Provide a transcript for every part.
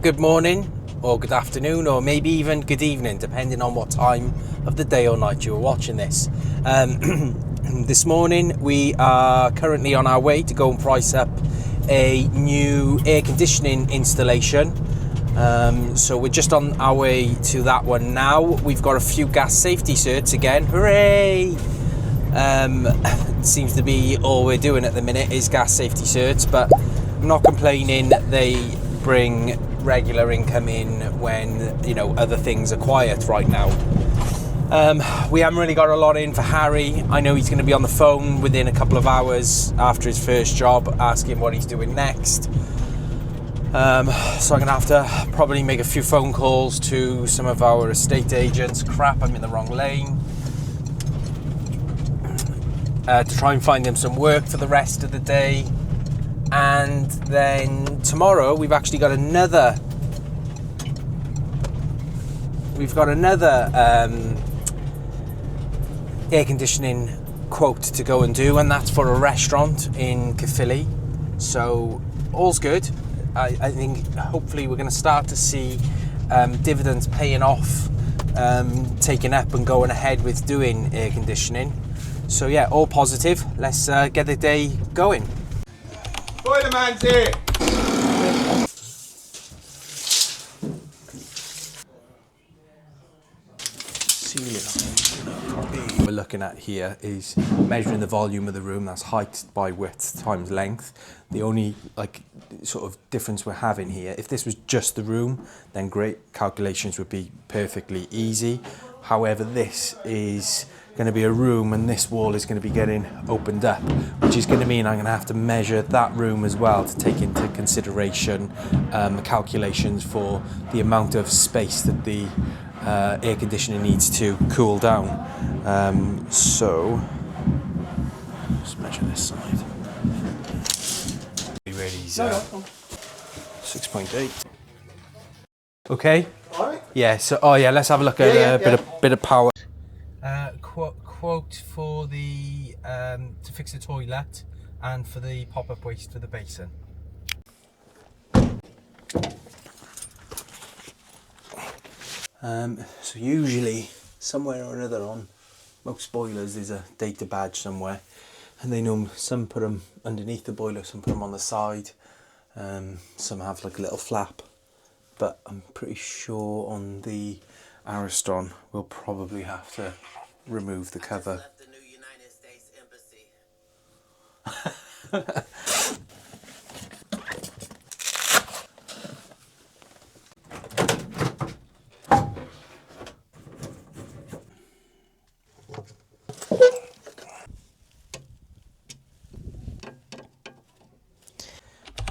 good morning, or good afternoon, or maybe even good evening, depending on what time of the day or night you are watching this. This morning we are currently on our way to go and price up a new air conditioning installation. So we're just on our way to that one now. We've got a few gas safety certs again. Hooray! Seems to be all we're doing at the minute is gas safety certs, but I'm not complaining. They bring regular income in when, you know, other things are quiet right now. We haven't really got a lot in for Harry. I know he's going to be on the phone within a couple of hours after his first job, asking what he's doing next. So I'm going to have to probably make a few phone calls to some of our estate agents. Crap, I'm in the wrong lane. To try and find him some work for the rest of the day. And then tomorrow we've actually got another air conditioning quote to go and do, and that's for a restaurant in Caerphilly. So all's good. I think hopefully we're going to start to see dividends paying off, taking up and going ahead with doing air conditioning. So yeah, all positive. Let's get the day going. Boiler man's here. We're looking at here is measuring the volume of the room. That's height by width times length. The only sort of difference we're having here, if this was just the room, then great, calculations would be perfectly easy. However, this is going to be a room and this wall is going to be getting opened up, which is going to mean I'm going to have to measure that room as well to take into consideration calculations for the amount of space that the air conditioner needs to cool down. So let's measure this side. Ready's 6.8. Okay. All right. Yeah. So let's have a look at a bit of power. Quote for the to fix the toilet and for the pop-up waste for the basin. So usually somewhere or another on most boilers there's a data badge somewhere, and they know some put them underneath the boiler, some put them on the side, some have like a little flap, but I'm pretty sure on the Ariston we'll probably have to remove the cover.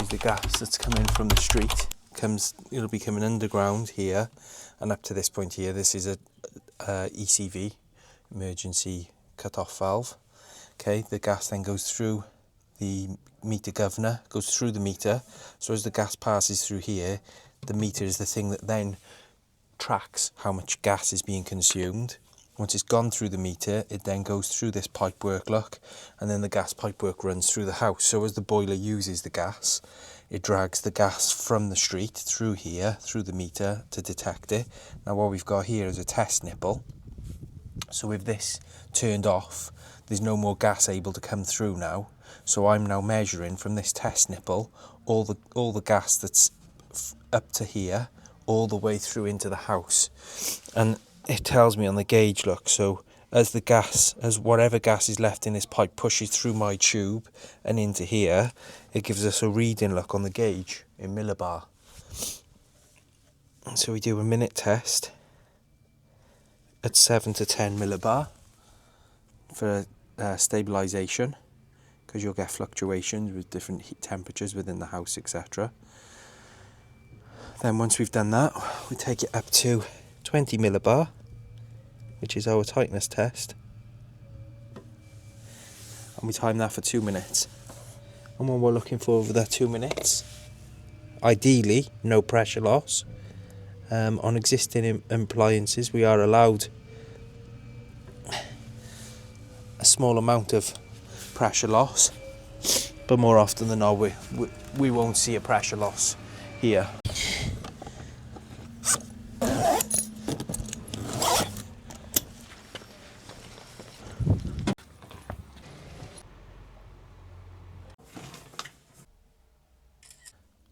The gas that's coming from the street it'll be coming underground here and up to this point here. This is a ECV, emergency cut-off valve. Okay, the gas then goes through the meter governor, goes through the meter. So as the gas passes through here, the meter is the thing that then tracks how much gas is being consumed. Once it's gone through the meter, it then goes through this pipework look, and then the gas pipework runs through the house. So as the boiler uses the gas, it drags the gas from the street through here, through the meter to detect it. Now what we've got here is a test nipple. So with this turned off, there's no more gas able to come through now. So I'm now measuring from this test nipple all the gas that's up to here, all the way through into the house. And it tells me on the gauge, look, so as whatever gas is left in this pipe pushes through my tube and into here, it gives us a reading, look, on the gauge in millibar. So we do a minute test at 7 to 10 millibar for stabilisation, because you'll get fluctuations with different heat temperatures within the house, etc. Then once we've done that, we take it up to 20 millibar, which is our tightness test, and we time that for 2 minutes. And what we're looking for over that 2 minutes, ideally no pressure loss. On existing appliances we are allowed a small amount of pressure loss, but more often than not we won't see a pressure loss here.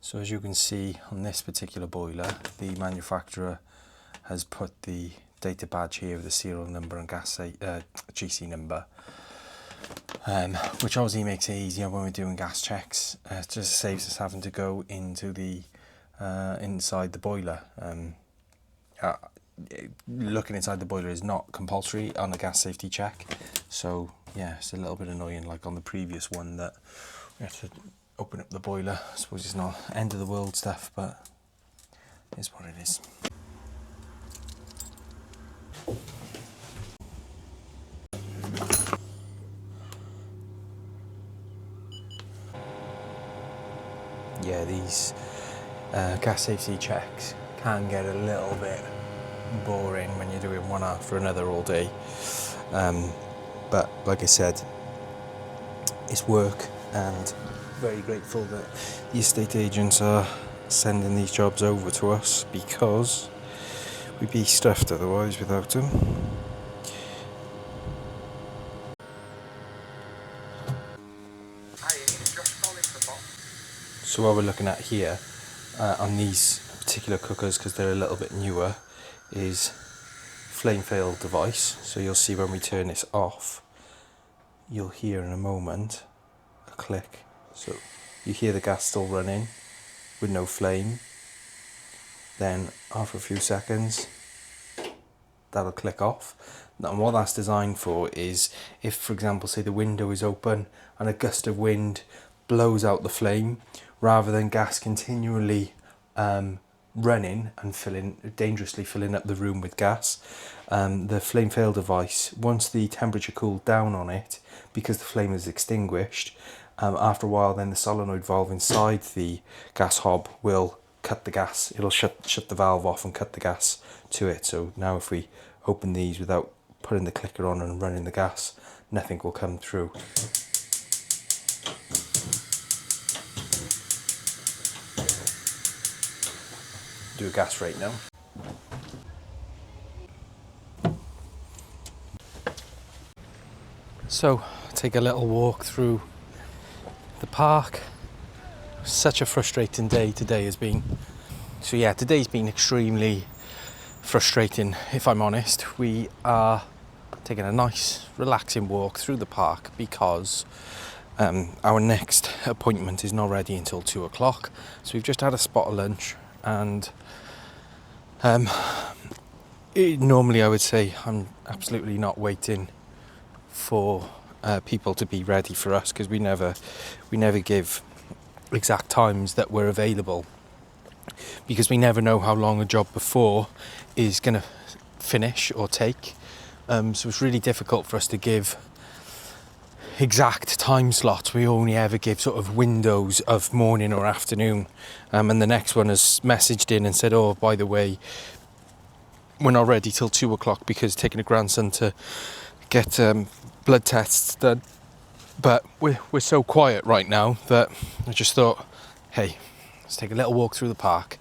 So as you can see on this particular boiler, the manufacturer has put the data badge here with the serial number and GC number, which obviously makes it easier when we're doing gas checks. It just saves us having to go into the inside the boiler. Looking inside the boiler is not compulsory on a gas safety check, so yeah, it's a little bit annoying, like on the previous one, that we have to open up the boiler. I suppose it's not end of the world stuff, but it's what it is. Yeah, these gas safety checks can get a little bit boring when you're doing one after another all day, but like I said, it's work, and very grateful that the estate agents are sending these jobs over to us, because we'd be stuffed otherwise without them. So what we're looking at here on these particular cookers, because they're a little bit newer, is flame fail device. So you'll see when we turn this off, you'll hear in a moment a click. So you hear the gas still running with no flame. Then after a few seconds, that'll click off. And what that's designed for is, if, for example, say the window is open and a gust of wind blows out the flame, rather than gas continually running and dangerously filling up the room with gas, the flame fail device, once the temperature cooled down on it, because the flame is extinguished, after a while, then the solenoid valve inside the gas hob will cut the gas. It'll shut the valve off and cut the gas to it. So now if we open these without putting the clicker on and running the gas, nothing will come through. Do a gas rate now. So take a little walk through the park. Such a frustrating day today has been. So yeah, today's been extremely frustrating, if I'm honest. We are taking a nice relaxing walk through the park because our next appointment is not ready until 2 o'clock. So we've just had a spot of lunch, and normally I would say I'm absolutely not waiting for people to be ready for us, because we never give exact times that we're available, because we never know how long a job before is going to finish or take. So it's really difficult for us to give exact time slots. We only ever give sort of windows of morning or afternoon, and the next one has messaged in and said, oh, by the way, we're not ready till 2 o'clock because taking a grandson to get blood tests done. But we're so quiet right now that I just thought, hey, let's take a little walk through the park.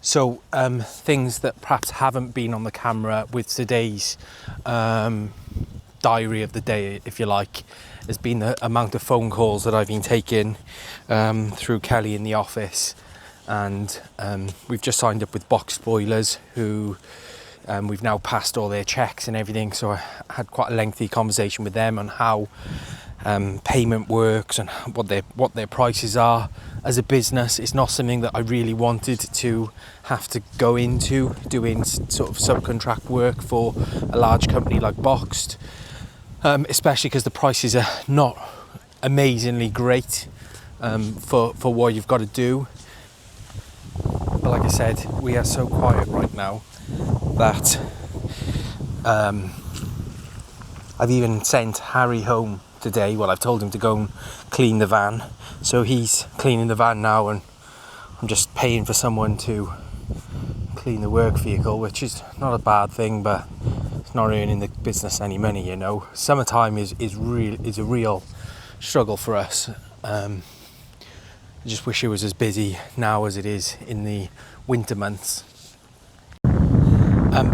So things that perhaps haven't been on the camera with today's diary of the day, if you like, has been the amount of phone calls that I've been taking through Kelly in the office. And we've just signed up with Box Boilers, who we've now passed all their checks and everything, so I had quite a lengthy conversation with them on how payment works and what their prices are. As a business, it's not something that I really wanted to have to go into, doing sort of subcontract work for a large company like Boxed, especially because the prices are not amazingly great for what you've got to do. But like I said, we are so quiet right now that I've even sent Harry home today. Well, I've told him to go and clean the van, so he's cleaning the van now, and I'm just paying for someone to clean the work vehicle, which is not a bad thing, but it's not earning the business any money, you know. Summertime is a real struggle for us. I just wish it was as busy now as it is in the winter months.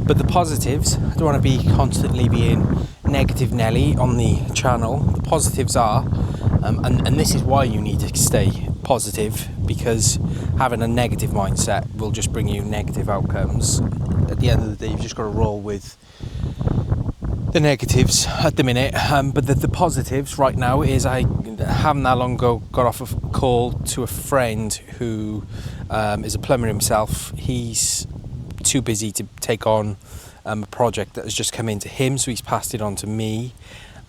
But the positives, I don't want to be constantly being negative Nelly on the channel. The positives are And this is why you need to stay positive, because having a negative mindset will just bring you negative outcomes. At the end of the day, you've just got to roll with the negatives at the minute, but the positives right now is I haven't that long ago got off a call to a friend who is a plumber himself. He's too busy to take on a project that has just come into him, so he's passed it on to me.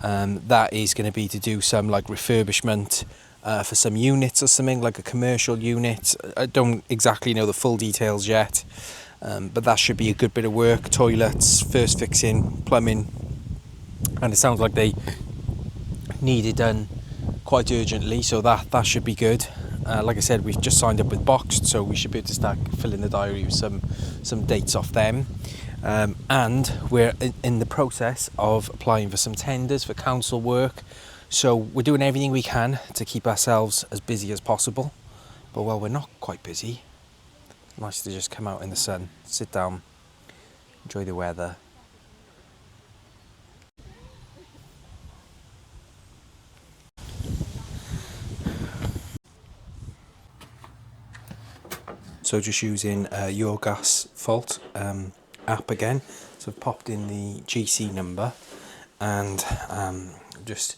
That is going to be to do some like refurbishment for some units or something, like a commercial unit. I don't exactly know the full details yet, but that should be a good bit of work. Toilets, first fixing, plumbing, and it sounds like they need it done quite urgently, so that should be good. Like I said, we've just signed up with Boxed, so we should be able to start filling the diary with some dates off them. And we're in the process of applying for some tenders for council work, so we're doing everything we can to keep ourselves as busy as possible. But while we're not quite busy, it's nice to just come out in the sun, sit down, enjoy the weather. So just using Your Gas Fault app again. So I've popped in the GC number, and just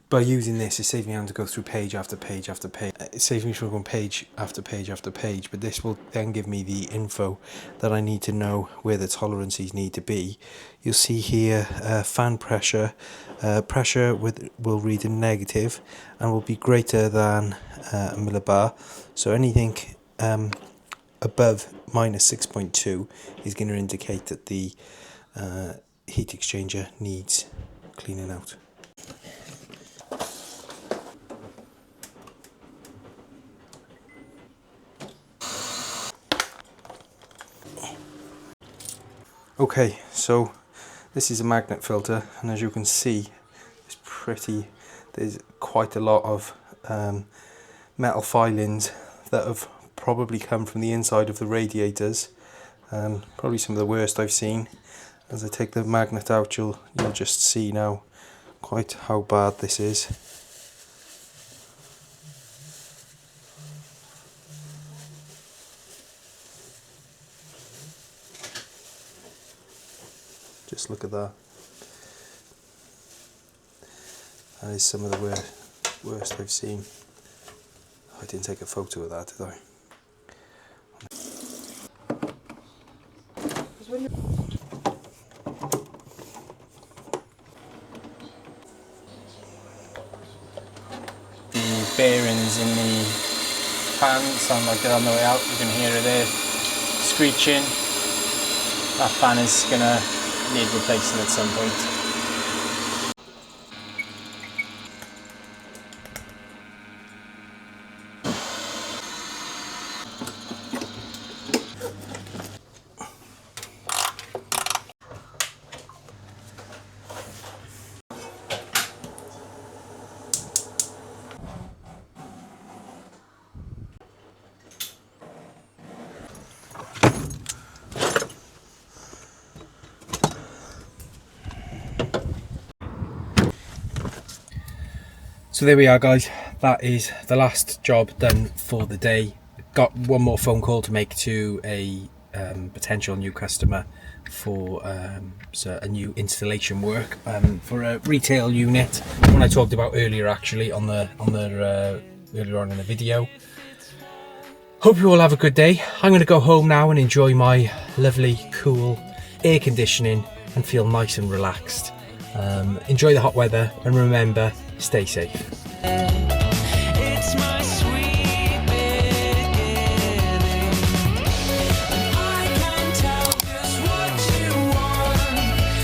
by using this, it saves me having to go through page after page after page. It saves me from going page after page after page, but this will then give me the info that I need to know where the tolerances need to be. You'll see here fan pressure. Pressure will read in negative and will be greater than a millibar. So anything above minus 6.2 is going to indicate that the heat exchanger needs cleaning out. Okay, so this is a magnet filter, and as you can see, there's quite a lot of metal filings that have probably come from the inside of the radiators. Probably some of the worst I've seen. As I take the magnet out, you'll just see now quite how bad this is. Just look at that. That is some of the worst I've seen. I didn't take a photo of that, did I? The bearings in the fan sound like they're on the way out. You can hear it there screeching. That fan is going to need replacing at some point. So there we are, guys. That is the last job done for the day. Got one more phone call to make to a potential new customer for a new installation work for a retail unit. One I talked about earlier, actually, earlier on in the video. Hope you all have a good day. I'm going to go home now and enjoy my lovely, cool air conditioning and feel nice and relaxed. Enjoy the hot weather, and remember, stay safe.